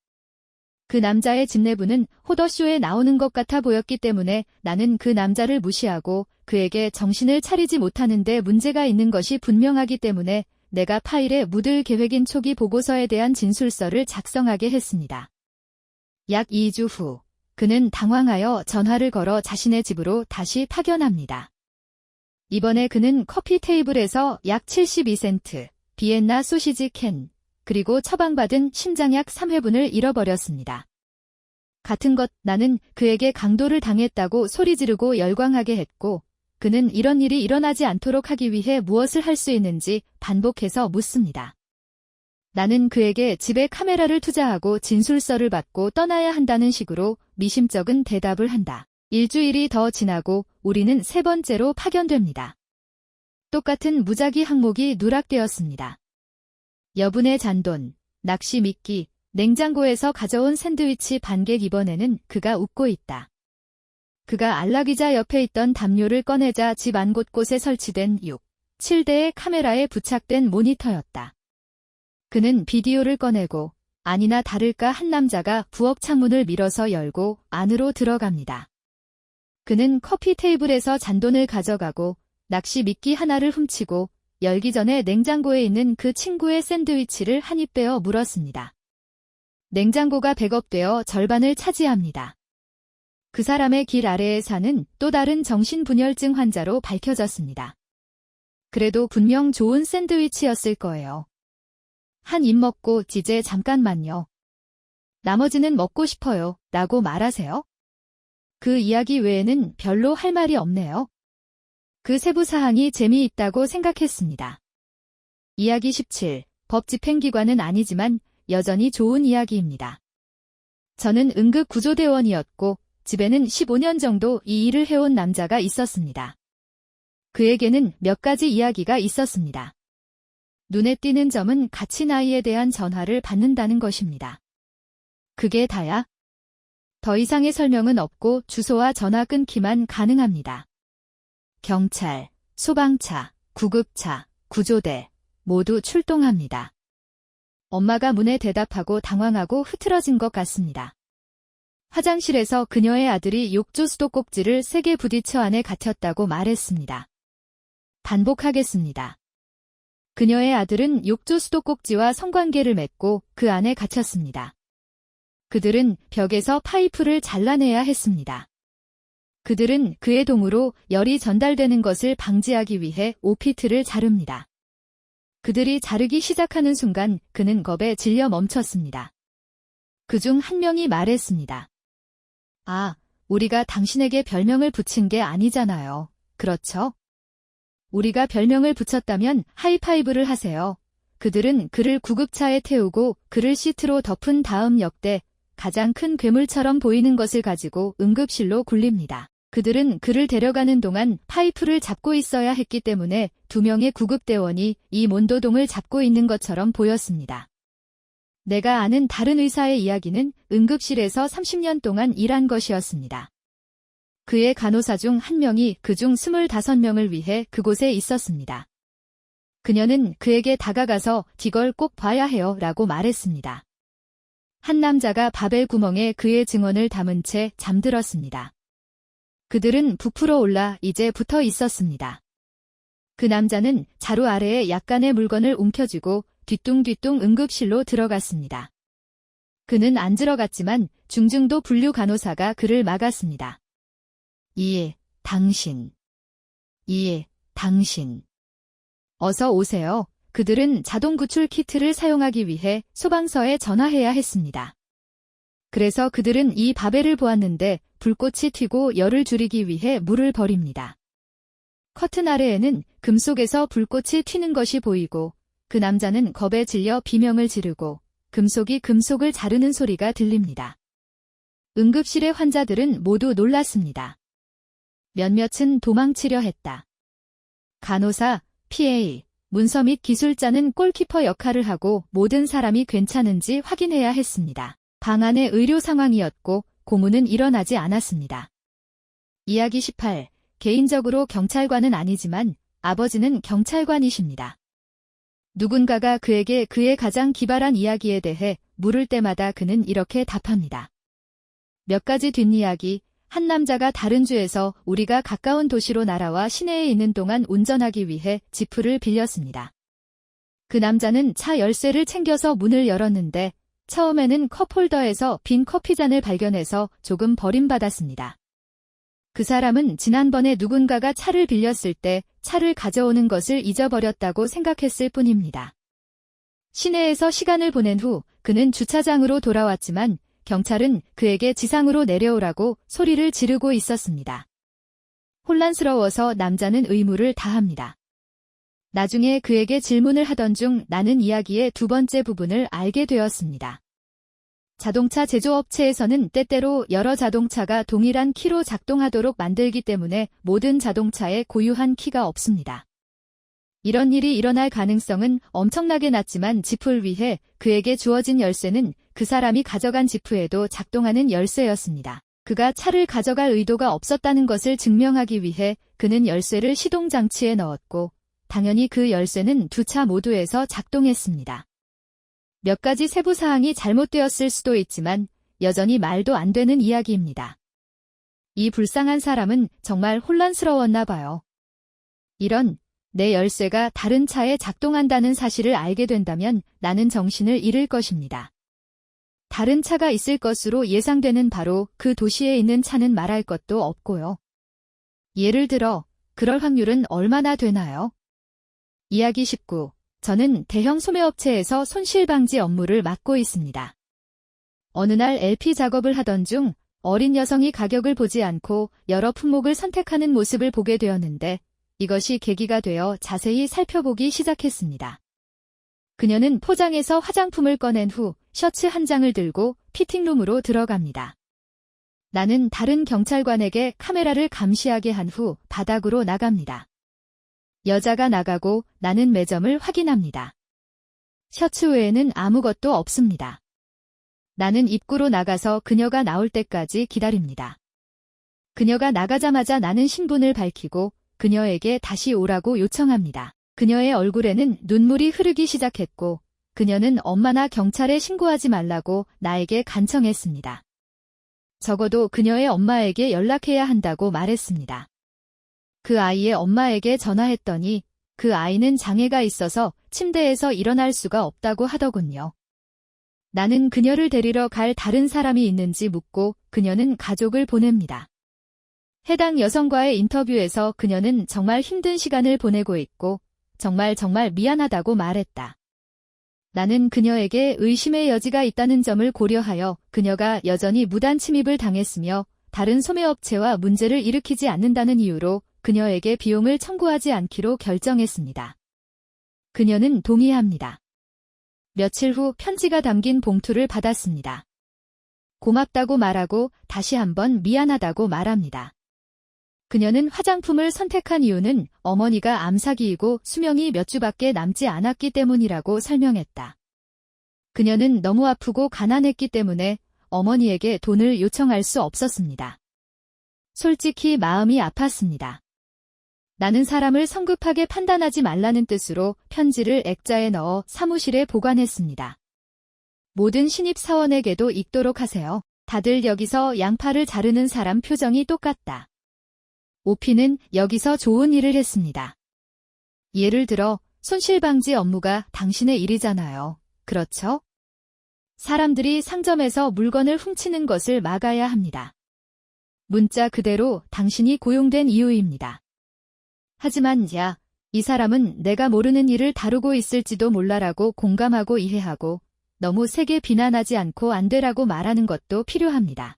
그 남자의 집 내부는 호더쇼에 나오는 것 같아 보였기 때문에 나는 그 남자를 무시하고 그에게 정신을 차리지 못하는데 문제가 있는 것이 분명하기 때문에 내가 파일에 묻을 계획인 초기 보고서에 대한 진술서를 작성하게 했습니다. 약 2주 후, 그는 당황하여 전화를 걸어 자신의 집으로 다시 파견합니다. 이번에 그는 커피 테이블에서 약 72센트, 비엔나 소시지 캔, 그리고 처방받은 심장약 3회분을 잃어버렸습니다. 같은 것, 나는 그에게 강도를 당했다고 소리 지르고 열광하게 했고, 그는 이런 일이 일어나지 않도록 하기 위해 무엇을 할 수 있는지 반복해서 묻습니다. 나는 그에게 집에 카메라를 투자하고 진술서를 받고 떠나야 한다는 식으로 미심쩍은 대답을 한다. 일주일이 더 지나고 우리는 세 번째로 파견됩니다. 똑같은 무작위 항목이 누락되었습니다. 여분의 잔돈, 낚시 미끼, 냉장고에서 가져온 샌드위치 반개. 이번에는 그가 웃고 있다. 그가 안락의자 옆에 있던 담요를 꺼내자 집 안 곳곳에 설치된 6, 7대의 카메라에 부착된 모니터였다. 그는 비디오를 꺼내고 아니나 다를까 한 남자가 부엌 창문을 밀어서 열고 안으로 들어갑니다. 그는 커피 테이블에서 잔돈을 가져가고 낚시 미끼 하나를 훔치고 열기 전에 냉장고에 있는 그 친구의 샌드위치를 한 입 빼어 물었습니다. 냉장고가 백업되어 절반을 차지합니다. 그 사람의 길 아래에 사는 또 다른 정신분열증 환자로 밝혀졌습니다. 그래도 분명 좋은 샌드위치였을 거예요. 한 입 먹고 이제 잠깐만요. 나머지는 먹고 싶어요. 라고 말하세요. 그 이야기 외에는 별로 할 말이 없네요. 그 세부 사항이 재미있다고 생각했습니다. 이야기 17. 법 집행기관은 아니지만 여전히 좋은 이야기입니다. 저는 응급구조대원이었고 집에는 15년 정도 이 일을 해온 남자가 있었습니다. 그에게는 몇 가지 이야기가 있었습니다. 눈에 띄는 점은 갇힌 아이에 대한 전화를 받는다는 것입니다. 그게 다야? 더 이상의 설명은 없고 주소와 전화 끊기만 가능합니다. 경찰, 소방차, 구급차, 구조대 모두 출동합니다. 엄마가 문에 대답하고 당황하고 흐트러진 것 같습니다. 화장실에서 그녀의 아들이 욕조 수도꼭지를 세게 부딪혀 안에 갇혔다고 말했습니다. 반복하겠습니다. 그녀의 아들은 욕조 수도꼭지와 성관계를 맺고 그 안에 갇혔습니다. 그들은 벽에서 파이프를 잘라내야 했습니다. 그들은 그의 동으로 열이 전달되는 것을 방지하기 위해 오피트를 자릅니다. 그들이 자르기 시작하는 순간 그는 겁에 질려 멈췄습니다. 그중 한 명이 말했습니다. 아, 우리가 당신에게 별명을 붙인 게 아니잖아요. 그렇죠? 우리가 별명을 붙였다면 하이파이브를 하세요. 그들은 그를 구급차에 태우고 그를 시트로 덮은 다음 역대 가장 큰 괴물처럼 보이는 것을 가지고 응급실로 굴립니다. 그들은 그를 데려가는 동안 파이프를 잡고 있어야 했기 때문에 2명의 구급대원이 이 몬도동을 잡고 있는 것처럼 보였습니다. 내가 아는 다른 의사의 이야기는 응급실에서 30년 동안 일한 것이었습니다. 그의 간호사 중 한 명이 그중 25명을 위해 그곳에 있었습니다. 그녀는 그에게 다가가서 이걸 꼭 봐야 해요 라고 말했습니다. 한 남자가 바벨 구멍에 그의 증언을 담은 채 잠들었습니다. 그들은 부풀어 올라 이제 붙어 있었습니다. 그 남자는 자루 아래에 약간의 물건을 움켜쥐고 뒤뚱뒤뚱 응급실로 들어갔습니다. 그는 안 들어갔지만 중증도 분류 간호사가 그를 막았습니다. 이에 당신. 이에 당신. 어서 오세요. 그들은 자동 구출 키트를 사용하기 위해 소방서에 전화해야 했습니다. 그래서 그들은 이 바벨을 보았는데 불꽃이 튀고 열을 줄이기 위해 물을 버립니다. 커튼 아래에는 금속에서 불꽃이 튀는 것이 보이고 그 남자는 겁에 질려 비명을 지르고 금속이 금속을 자르는 소리가 들립니다. 응급실의 환자들은 모두 놀랐습니다. 몇몇은 도망치려 했다. 간호사, PA, 문서 및 기술자는 골키퍼 역할을 하고 모든 사람이 괜찮은지 확인해야 했습니다. 방 안의 의료 상황이었고 고문은 일어나지 않았습니다. 이야기 18. 개인적으로 경찰관은 아니지만 아버지는 경찰관이십니다. 누군가가 그에게 그의 가장 기발한 이야기에 대해 물을 때마다 그는 이렇게 답합니다. 몇 가지 뒷이야기. 한 남자가 다른 주에서 우리가 가까운 도시로 날아와 시내에 있는 동안 운전하기 위해 지프를 빌렸습니다. 그 남자는 차 열쇠를 챙겨서 문을 열었는데 처음에는 컵홀더에서 빈 커피잔을 발견해서 조금 버림받았습니다. 그 사람은 지난번에 누군가가 차를 빌렸을 때 차를 가져오는 것을 잊어버렸다고 생각했을 뿐입니다. 시내에서 시간을 보낸 후 그는 주차장으로 돌아왔지만 경찰은 그에게 지상으로 내려오라고 소리를 지르고 있었습니다. 혼란스러워서 남자는 의무를 다합니다. 나중에 그에게 질문을 하던 중 나는 이야기의 두 번째 부분을 알게 되었습니다. 자동차 제조업체에서는 때때로 여러 자동차가 동일한 키로 작동하도록 만들기 때문에 모든 자동차에 고유한 키가 없습니다. 이런 일이 일어날 가능성은 엄청나게 낮지만 지프를 위해 그에게 주어진 열쇠는 그 사람이 가져간 지프에도 작동하는 열쇠였습니다. 그가 차를 가져갈 의도가 없었다는 것을 증명하기 위해 그는 열쇠를 시동장치에 넣었고 당연히 그 열쇠는 두 차 모두에서 작동했습니다. 몇 가지 세부 사항이 잘못되었을 수도 있지만 여전히 말도 안 되는 이야기입니다. 이 불쌍한 사람은 정말 혼란스러웠나 봐요. 이런 내 열쇠가 다른 차에 작동한다는 사실을 알게 된다면 나는 정신을 잃을 것입니다. 다른 차가 있을 것으로 예상되는 바로 그 도시에 있는 차는 말할 것도 없고요. 예를 들어 그럴 확률은 얼마나 되나요? 이야기 19. 저는 대형 소매업체에서 손실 방지 업무를 맡고 있습니다. 어느 날 LP 작업을 하던 중 어린 여성이 가격을 보지 않고 여러 품목을 선택하는 모습을 보게 되었는데 이것이 계기가 되어 자세히 살펴보기 시작했습니다. 그녀는 포장에서 화장품을 꺼낸 후 셔츠 한 장을 들고 피팅룸으로 들어갑니다. 나는 다른 경찰관에게 카메라를 감시하게 한 후 바닥으로 나갑니다. 여자가 나가고 나는 매점을 확인합니다. 셔츠 외에는 아무것도 없습니다. 나는 입구로 나가서 그녀가 나올 때까지 기다립니다. 그녀가 나가자마자 나는 신분을 밝히고 그녀에게 다시 오라고 요청합니다. 그녀의 얼굴에는 눈물이 흐르기 시작했고 그녀는 엄마나 경찰에 신고하지 말라고 나에게 간청했습니다. 적어도 그녀의 엄마에게 연락해야 한다고 말했습니다. 그 아이의 엄마에게 전화했더니 그 아이는 장애가 있어서 침대에서 일어날 수가 없다고 하더군요. 나는 그녀를 데리러 갈 다른 사람이 있는지 묻고 그녀는 가족을 보냅니다. 해당 여성과의 인터뷰에서 그녀는 정말 힘든 시간을 보내고 있고 정말 미안하다고 말했다. 나는 그녀에게 의심의 여지가 있다는 점을 고려하여 그녀가 여전히 무단 침입을 당했으며 다른 소매업체와 문제를 일으키지 않는다는 이유로 그녀에게 비용을 청구하지 않기로 결정했습니다. 그녀는 동의합니다. 며칠 후 편지가 담긴 봉투를 받았습니다. 고맙다고 말하고 다시 한번 미안하다고 말합니다. 그녀는 화장품을 선택한 이유는 어머니가 암사기이고 수명이 몇 주밖에 남지 않았기 때문이라고 설명했다. 그녀는 너무 아프고 가난했기 때문에 어머니에게 돈을 요청할 수 없었습니다. 솔직히 마음이 아팠습니다. 나는 사람을 성급하게 판단하지 말라는 뜻으로 편지를 액자에 넣어 사무실에 보관했습니다. 모든 신입사원에게도 읽도록 하세요. 다들 여기서 양파를 자르는 사람 표정이 똑같다. 오피는 여기서 좋은 일을 했습니다. 예를 들어 손실방지 업무가 당신의 일이잖아요. 그렇죠? 사람들이 상점에서 물건을 훔치는 것을 막아야 합니다. 문자 그대로 당신이 고용된 이유입니다. 하지만 이 사람은 내가 모르는 일을 다루고 있을지도 몰라라고 공감하고 이해하고 너무 세게 비난하지 않고 안 되라고 말하는 것도 필요합니다.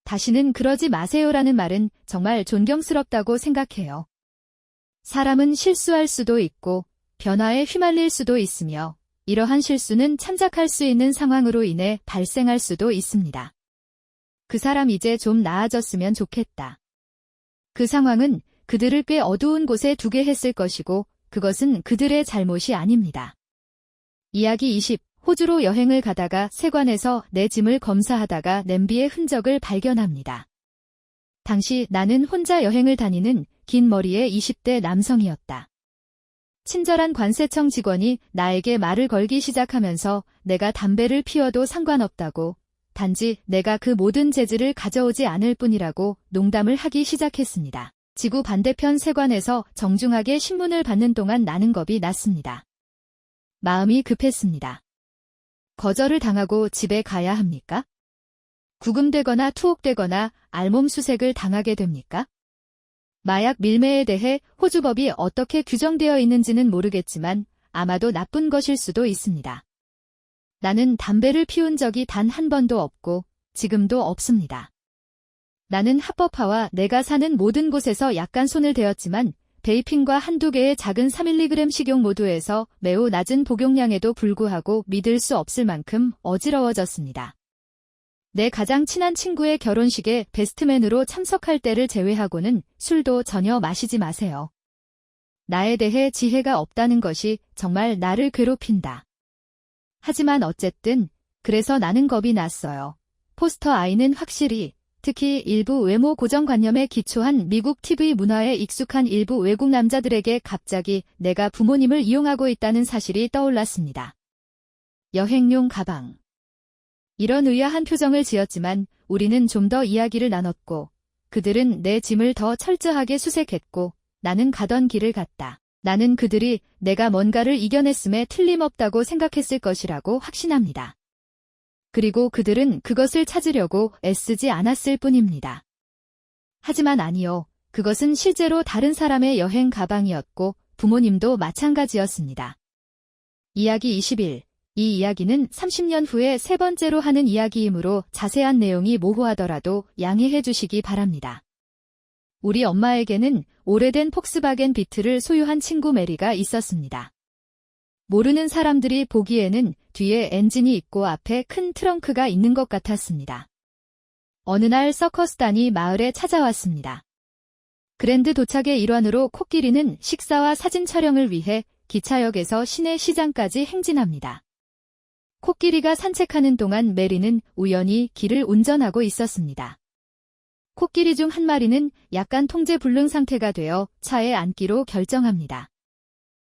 다시는 그러지 마세요라는 말은 정말 존경스럽다고 생각해요. 사람은 실수할 수도 있고 변화에 휘말릴 수도 있으며 이러한 실수는 참작할 수 있는 상황으로 인해 발생할 수도 있습니다. 그 사람 이제 좀 나아졌으면 좋겠다. 그 상황은 그들을 꽤 어두운 곳에 두게 했을 것이고 그것은 그들의 잘못이 아닙니다. 이야기 20. 호주로 여행을 가다가 세관에서 내 짐을 검사하다가 냄비의 흔적을 발견합니다. 당시 나는 혼자 여행을 다니는 긴 머리의 20대 남성이었다. 친절한 관세청 직원이 나에게 말을 걸기 시작하면서 내가 담배를 피워도 상관없다고 단지 내가 그 모든 재질을 가져오지 않을 뿐이라고 농담을 하기 시작했습니다. 지구 반대편 세관에서 정중하게 신문을 받는 동안 나는 겁이 났습니다. 마음이 급했습니다. 거절을 당하고 집에 가야 합니까? 구금되거나 투옥되거나 알몸수색을 당하게 됩니까? 마약 밀매에 대해 호주법이 어떻게 규정되어 있는지는 모르겠지만 아마도 나쁜 것일 수도 있습니다. 나는 담배를 피운 적이 단 한 번도 없고 지금도 없습니다. 나는 합법화와 내가 사는 모든 곳에서 약간 손을 대었지만 베이핑과 한두 개의 작은 3mg 식용 모두에서 매우 낮은 복용량에도 불구하고 믿을 수 없을 만큼 어지러워졌습니다. 내 가장 친한 친구의 결혼식에 베스트맨으로 참석할 때를 제외하고는 술도 전혀 마시지 마세요. 나에 대해 지혜가 없다는 것이 정말 나를 괴롭힌다. 하지만 어쨌든 그래서 나는 겁이 났어요. 포스터 아이는 확실히 특히 일부 외모 고정관념에 기초한 미국 TV 문화에 익숙한 일부 외국 남자들에게 갑자기 내가 부모님을 이용하고 있다는 사실이 떠올랐습니다. 여행용 가방. 이런 의아한 표정을 지었지만 우리는 좀 더 이야기를 나눴고 그들은 내 짐을 더 철저하게 수색했고 나는 가던 길을 갔다. 나는 그들이 내가 뭔가를 이겨냈음에 틀림없다고 생각했을 것이라고 확신합니다. 그리고 그들은 그것을 찾으려고 애쓰지 않았을 뿐입니다. 하지만 아니요. 그것은 실제로 다른 사람의 여행 가방이었고 부모님도 마찬가지였습니다. 이야기 21. 이 이야기는 30년 후에 세 번째로 하는 이야기이므로 자세한 내용이 모호하더라도 양해해 주시기 바랍니다. 우리 엄마에게는 오래된 폭스바겐 비트를 소유한 친구 메리가 있었습니다. 모르는 사람들이 보기에는 뒤에 엔진이 있고 앞에 큰 트렁크가 있는 것 같았습니다. 어느 날 서커스단이 마을에 찾아왔습니다. 그랜드 도착의 일환으로 코끼리는 식사와 사진 촬영을 위해 기차역에서 시내 시장까지 행진합니다. 코끼리가 산책하는 동안 메리는 우연히 길을 운전하고 있었습니다. 코끼리 중 한 마리는 약간 통제 불능 상태가 되어 차에 앉기로 결정합니다.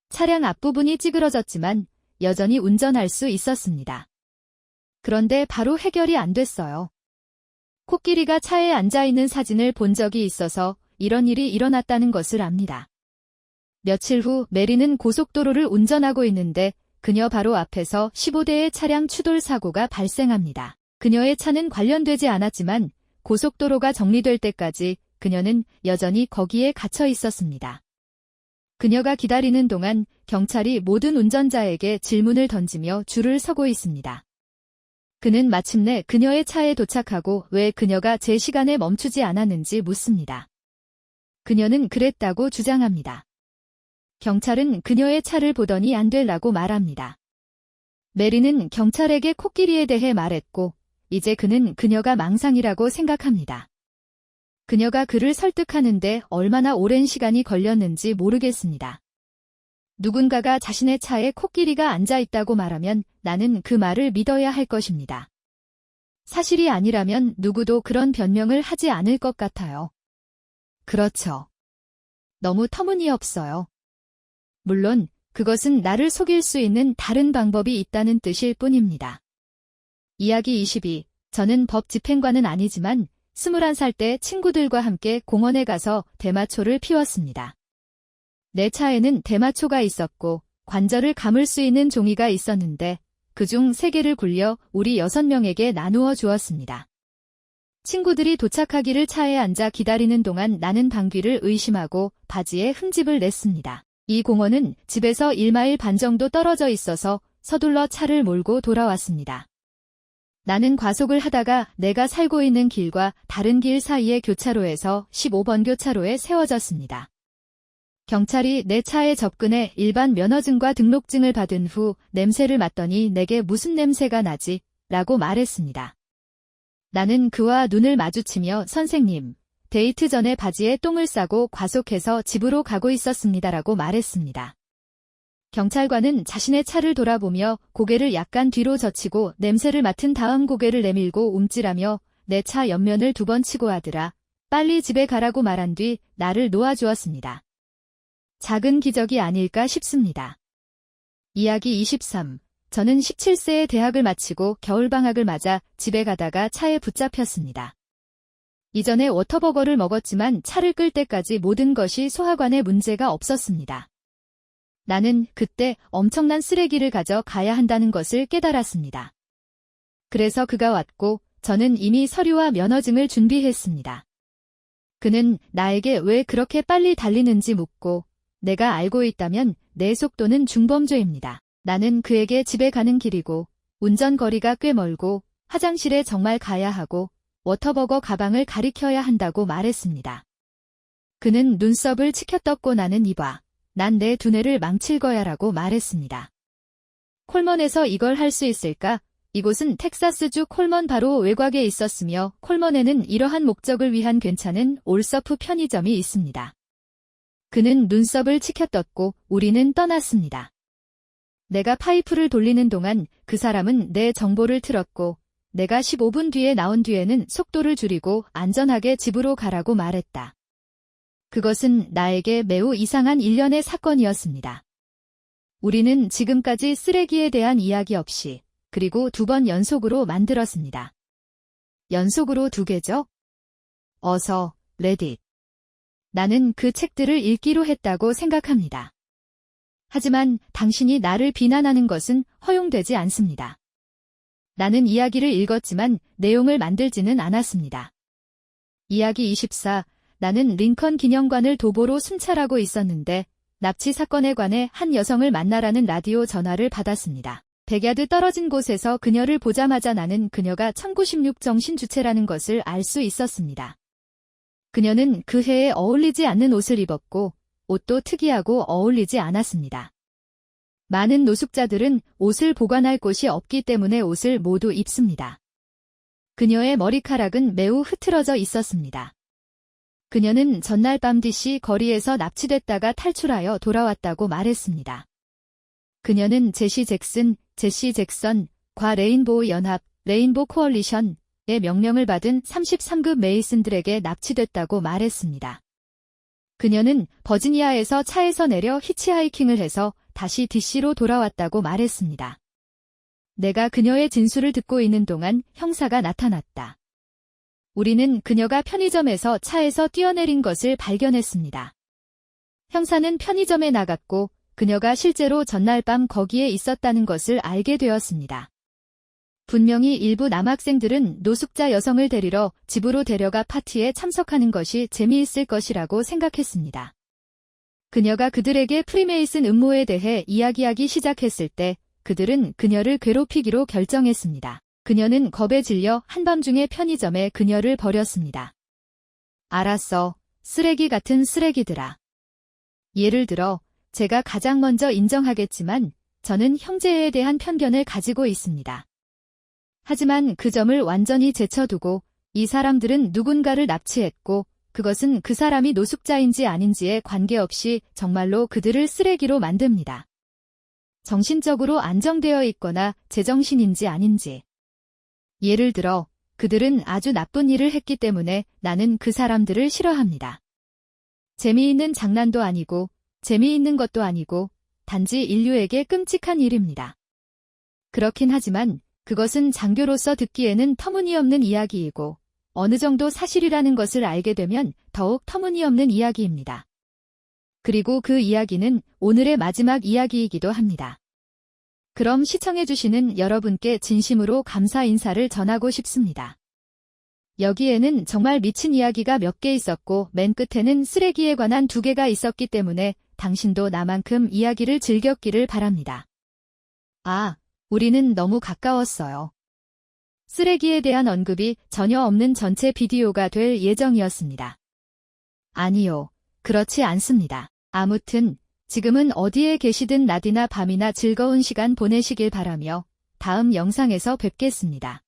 차량 앞부분이 찌그러졌지만 여전히 운전할 수 있었습니다. 그런데 바로 해결이 안 됐어요. 코끼리가 차에 앉아있는 사진을 본 적이 있어서 이런 일이 일어났다는 것을 압니다. 며칠 후 메리는 고속도로를 운전하고 있는데 그녀 바로 앞에서 15대의 차량 추돌 사고가 발생합니다. 그녀의 차는 관련되지 않았지만 고속도로가 정리될 때까지 그녀는 여전히 거기에 갇혀 있었습니다. 그녀가 기다리는 동안 경찰이 모든 운전자에게 질문을 던지며 줄을 서고 있습니다. 그는 마침내 그녀의 차에 도착하고 왜 그녀가 제 시간에 멈추지 않았는지 묻습니다. 그녀는 그랬다고 주장합니다. 경찰은 그녀의 차를 보더니 안 되라고 말합니다. 메리는 경찰에게 코끼리에 대해 말했고 이제 그는 그녀가 망상이라고 생각합니다. 그녀가 그를 설득하는데 얼마나 오랜 시간이 걸렸는지 모르겠습니다. 누군가가 자신의 차에 코끼리가 앉아있다고 말하면 나는 그 말을 믿어야 할 것입니다. 사실이 아니라면 누구도 그런 변명을 하지 않을 것 같아요. 그렇죠. 너무 터무니없어요. 물론 그것은 나를 속일 수 있는 다른 방법이 있다는 뜻일 뿐입니다. 이야기 22. 저는 법 집행관은 아니지만 21살 때 친구들과 함께 공원에 가서 대마초를 피웠습니다. 내 차에는 대마초가 있었고 관절을 감을 수 있는 종이가 있었는데 그중 3개를 굴려 우리 6명에게 나누어 주었습니다. 친구들이 도착하기를 차에 앉아 기다리는 동안 나는 방귀를 의심하고 바지에 흠집을 냈습니다. 이 공원은 집에서 1마일 반 정도 떨어져 있어서 서둘러 차를 몰고 돌아왔습니다. 나는 과속을 하다가 내가 살고 있는 길과 다른 길 사이의 교차로에서 15번 교차로에 세워졌습니다. 경찰이 내 차에 접근해 일반 면허증과 등록증을 받은 후 냄새를 맡더니 내게 무슨 냄새가 나지? 라고 말했습니다. 나는 그와 눈을 마주치며 선생님, 데이트 전에 바지에 똥을 싸고 과속해서 집으로 가고 있었습니다라고 말했습니다. 경찰관은 자신의 차를 돌아보며 고개를 약간 뒤로 젖히고 냄새를 맡은 다음 고개를 내밀고 움찔하며 내 차 옆면을 2번 치고 하더라. 빨리 집에 가라고 말한 뒤 나를 놓아주었습니다. 작은 기적이 아닐까 싶습니다. 이야기 23. 저는 17세에 대학을 마치고 겨울방학을 맞아 집에 가다가 차에 붙잡혔습니다. 이전에 워터버거를 먹었지만 차를 끌 때까지 모든 것이 소화관에 문제가 없었습니다. 나는 그때 엄청난 쓰레기를 가져 가야 한다는 것을 깨달았습니다. 그래서 그가 왔고 저는 이미 서류와 면허증을 준비했습니다. 그는 나에게 왜 그렇게 빨리 달리는지 묻고 내가 알고 있다면 내 속도는 중범죄입니다. 나는 그에게 집에 가는 길이고 운전 거리가 꽤 멀고 화장실에 정말 가야 하고 워터버거 가방을 가리켜야 한다고 말했습니다. 그는 눈썹을 치켜떴고 나는 이봐. 난 내 두뇌를 망칠 거야 라고 말했습니다. 콜먼에서 이걸 할 수 있을까? 이곳은 텍사스주 콜먼 바로 외곽에 있었으며 콜먼에는 이러한 목적을 위한 괜찮은 올서프 편의점이 있습니다. 그는 눈썹을 치켜떴고 우리는 떠났습니다. 내가 파이프를 돌리는 동안 그 사람은 내 정보를 틀었고 내가 15분 뒤에 나온 뒤에는 속도를 줄이고 안전하게 집으로 가라고 말했다. 그것은 나에게 매우 이상한 일련의 사건이었습니다. 우리는 지금까지 쓰레기에 대한 이야기 없이 그리고 2번 연속으로 만들었습니다. 연속으로 2개죠? 어서, 레딧. 나는 그 책들을 읽기로 했다고 생각합니다. 하지만 당신이 나를 비난하는 것은 허용되지 않습니다. 나는 이야기를 읽었지만 내용을 만들지는 않았습니다. 이야기 24. 나는 링컨 기념관을 도보로 순찰하고 있었는데 납치 사건에 관해 한 여성을 만나라는 라디오 전화를 받았습니다. 100야드 떨어진 곳에서 그녀를 보자마자 나는 그녀가 1096 정신주체라는 것을 알 수 있었습니다. 그녀는 그 해에 어울리지 않는 옷을 입었고 옷도 특이하고 어울리지 않았습니다. 많은 노숙자들은 옷을 보관할 곳이 없기 때문에 옷을 모두 입습니다. 그녀의 머리카락은 매우 흐트러져 있었습니다. 그녀는 전날 밤 DC 거리에서 납치됐다가 탈출하여 돌아왔다고 말했습니다. 그녀는 제시 잭선과 레인보우 연합, 레인보 코얼리션의 명령을 받은 33급 메이슨들에게 납치됐다고 말했습니다. 그녀는 버지니아에서 차에서 내려 히치하이킹을 해서 다시 DC로 돌아왔다고 말했습니다. 내가 그녀의 진술을 듣고 있는 동안 형사가 나타났다. 우리는 그녀가 편의점에서 차에서 뛰어내린 것을 발견했습니다. 형사는 편의점에 나갔고 그녀가 실제로 전날 밤 거기에 있었다는 것을 알게 되었습니다. 분명히 일부 남학생들은 노숙자 여성을 데리러 집으로 데려가 파티에 참석하는 것이 재미있을 것이라고 생각했습니다. 그녀가 그들에게 프리메이슨 음모에 대해 이야기하기 시작했을 때 그들은 그녀를 괴롭히기로 결정했습니다. 그녀는 겁에 질려 한밤중에 편의점에 그녀를 버렸습니다. 알았어, 쓰레기 같은 쓰레기들아. 예를 들어, 제가 가장 먼저 인정하겠지만 저는 형제에 대한 편견을 가지고 있습니다. 하지만 그 점을 완전히 제쳐두고 이 사람들은 누군가를 납치했고 그것은 그 사람이 노숙자인지 아닌지에 관계없이 정말로 그들을 쓰레기로 만듭니다. 정신적으로 안정되어 있거나 제정신인지 아닌지. 예를 들어 그들은 아주 나쁜 일을 했기 때문에 나는 그 사람들을 싫어합니다. 재미있는 장난도 아니고 재미있는 것도 아니고 단지 인류에게 끔찍한 일입니다. 그렇긴 하지만 그것은 장교로서 듣기에는 터무니없는 이야기이고 어느 정도 사실이라는 것을 알게 되면 더욱 터무니없는 이야기입니다. 그리고 그 이야기는 오늘의 마지막 이야기이기도 합니다. 그럼 시청해주시는 여러분께 진심으로 감사 인사를 전하고 싶습니다. 여기에는 정말 미친 이야기가 몇 개 있었고 맨 끝에는 쓰레기에 관한 2개가 있었기 때문에 당신도 나만큼 이야기를 즐겼기를 바랍니다. 아, 우리는 너무 가까웠어요. 쓰레기에 대한 언급이 전혀 없는 전체 비디오가 될 예정이었습니다. 아니요, 그렇지 않습니다. 아무튼 지금은 어디에 계시든 낮이나 밤이나 즐거운 시간 보내시길 바라며 다음 영상에서 뵙겠습니다.